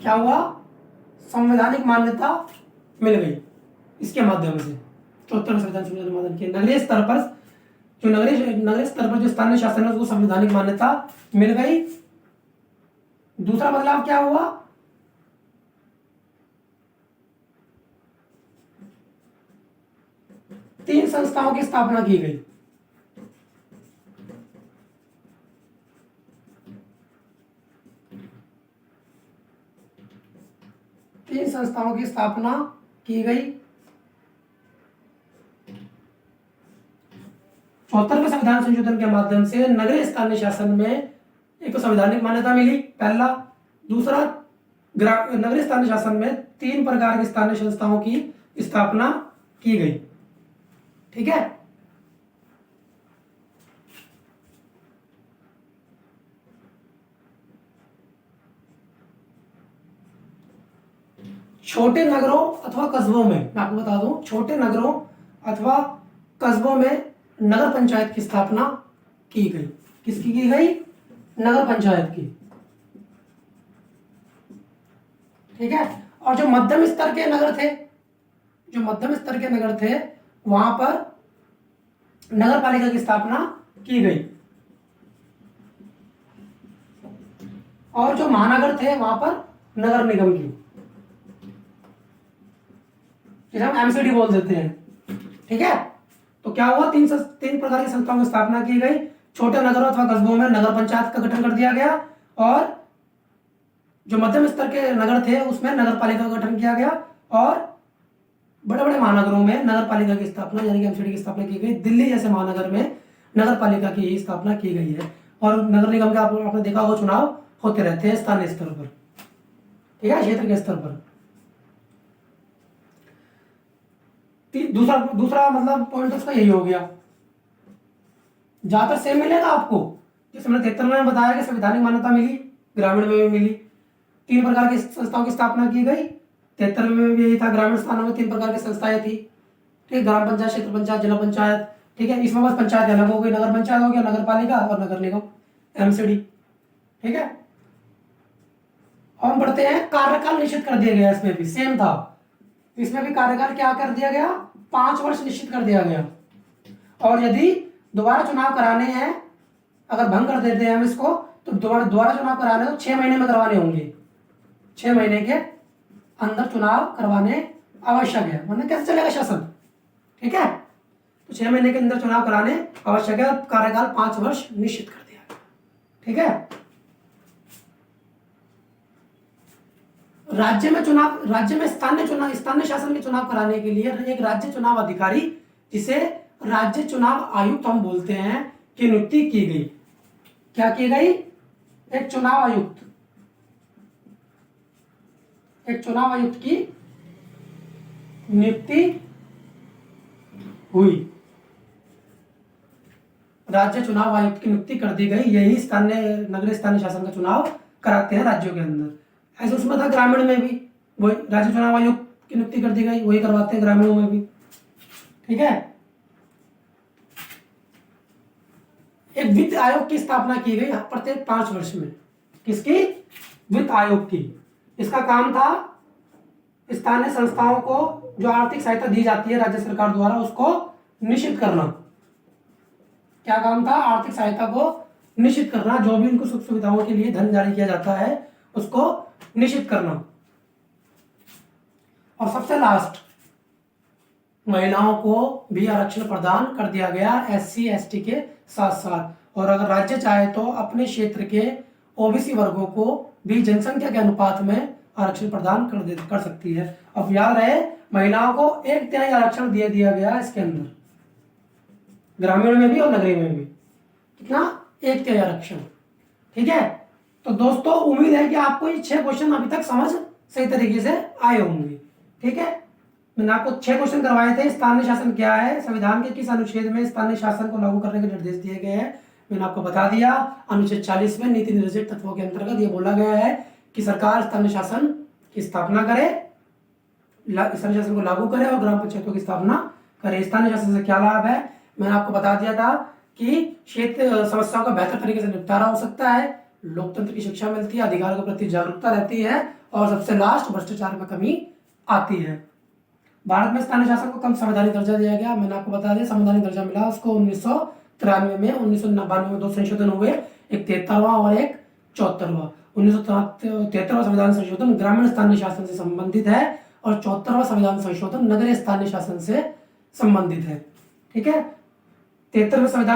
क्या हुआ, संवैधानिक मान्यता मिल गई इसके माध्यम से। 74 संविधान संशोधन माध्यम के नगरीय स्तर पर जो स्थानीय शासन है उसको संवैधानिक मान्यता मिल गई। दूसरा बदलाव क्या हुआ, तीन संस्थाओं की स्थापना की गई। तीन संस्थाओं की स्थापना की गई। 74वें संविधान संशोधन के माध्यम से नगरीय स्थानीय शासन में एक तो संवैधानिक मान्यता मिली, पहला। दूसरा, नगरीय स्थानीय शासन में 3 प्रकार की स्थानीय संस्थाओं की स्थापना की गई। ठीक है, छोटे नगरों अथवा कस्बों में, मैं आपको बता दूं, छोटे नगरों अथवा कस्बों में नगर पंचायत की स्थापना की गई। किसकी की गई, नगर पंचायत की। ठीक है, और जो मध्यम स्तर के नगर थे, वहां पर नगर पालिका की स्थापना की गई। और जो महानगर थे वहां पर नगर निगम की, जिसे हम एमसीडी बोल देते हैं। ठीक है, तो क्या हुआ, तीन प्रकार की संस्थाओं की स्थापना की गई। छोटे नगरों अथवा कस्बों में नगर पंचायत का गठन कर दिया गया, और जो मध्यम स्तर के नगर थे उसमें नगर पालिका का गठन किया गया, और बड़े बड़े महानगरों में नगर पालिका की स्थापना यानी कि एमसीडी की स्थापना की गई। दिल्ली जैसे महानगर में नगर पालिका की स्थापना की गई है, और नगर निगम का आपने देखा होगा चुनाव होते रहते हैं स्थानीय स्तर पर। ठीक है, क्षेत्र के स्तर पर। दूसरा मतलब पॉइंट उसका यही हो गया। ज्यादातर सेम मिलेगा आपको, जैसे मैंने 73 में बताया कि संवैधानिक मान्यता मिली, ग्रामीण में भी मिली। 3 प्रकार की संस्थाओं की स्थापना की गई। 73 में भी यही था, ग्रामीण स्थानों में 3 प्रकार की संस्थाएं थी। ठीक, ग्राम पंचायत, क्षेत्र पंचायत, जिला पंचायत। ठीक है, इसमें बस पंचायत अलग हो गई, नगर पंचायत हो गया, नगर पालिका और नगर निगम, एमसीडी। ठीक है, हम बढ़ते हैं, कार्यकाल निश्चित कर दिया गया। इसमें भी सेम था, इसमें भी कार्यकाल क्या कर दिया गया, 5 वर्ष निश्चित कर दिया गया। और यदि दोबारा चुनाव कराने हैं, अगर भंग कर देते हैं हम इसको, तो दोबारा चुनाव कराने तो 6 महीने में करवाने होंगे। 6 महीने के अंदर चुनाव करवाने आवश्यक है, वरना कैसे चलेगा शासन। ठीक है, तो 6 महीने के अंदर चुनाव कराने आवश्यक है। कार्यकाल 5 वर्ष निश्चित कर दिया गया। ठीक है, राज्य में स्थानीय शासन के चुनाव कराने के लिए एक राज्य चुनाव अधिकारी, जिसे राज्य चुनाव आयुक्त हम बोलते हैं, की नियुक्ति की गई। क्या की गई, एक चुनाव आयुक्त की नियुक्ति हुई। राज्य चुनाव आयुक्त की नियुक्ति कर दी गई। यही नगरीय स्थानीय शासन का चुनाव कराते हैं राज्यों के अंदर। ऐसे उसमें था ग्रामीण में भी, वही राज्य चुनाव आयुक्त की नियुक्ति कर दी गई, वही करवाते हैं ग्रामीणों में भी। ठीक है, एक वित्त आयोग की स्थापना की गई प्रत्येक 5 वर्ष में। किसकी, वित्त आयोग की। इसका काम था स्थानीय संस्थाओं को जो आर्थिक सहायता दी जाती है राज्य सरकार द्वारा, उसको निश्चित करना। क्या काम था, आर्थिक सहायता को निश्चित करना। जो भी उनको सुख सुविधाओं के लिए धन जारी किया जाता है उसको निश्चित करना। और सबसे लास्ट, महिलाओं को भी आरक्षण प्रदान कर दिया गया एससी एसटी के साथ साथ। और अगर राज्य चाहे तो अपने क्षेत्र के ओबीसी वर्गों को भी जनसंख्या के अनुपात में आरक्षण प्रदान कर सकती है। अब याद रहे, महिलाओं को 1/3 आरक्षण दिया गया इसके अंदर, ग्रामीण में भी और नगरीय में भी। कितना, 1/3 आरक्षण। ठीक है, तो दोस्तों उम्मीद है कि आपको ये 6 क्वेश्चन अभी तक समझ सही तरीके से आए होंगे। ठीक है, मैंने आपको 6 क्वेश्चन करवाए थे। स्थानीय शासन क्या है, संविधान के किस अनुच्छेद में स्थानीय शासन को लागू करने के निर्देश दिए गए हैं, मैंने आपको बता दिया। अनुच्छेद 40 में नीति निर्देशित तत्वों के अंतर्गत ये बोला गया है कि सरकार स्थानीय शासन की स्थापना करे, स्थानीय शासन को लागू करे और ग्राम पंचायतों की स्थापना करे। स्थानीय शासन से क्या लाभ है, मैंने आपको बता दिया था कि क्षेत्र समस्याओं का बेहतर तरीके से निपटारा हो सकता है, लोकतंत्र की शिक्षा मिलती है, अधिकारों के प्रति जागरूकता रहती है, और सबसे लास्ट भ्रष्टाचार में कमी आती है। भारत में स्थानीय शासन को कब संवैधानिक दर्जा दिया गया? मैंने आपको बता दिया, संवैधानिक दर्जा मिला उसको 1993 में। 1992 में 2 संशोधन हुए, एक 73वां और एक 74वां। 1973वां संविधान संशोधन ग्रामीण स्थानीय शासन से संबंधित है, और 74वां संविधान संशोधन नगरीय स्थानीय शासन से संबंधित है। ठीक है, 73वें संविधान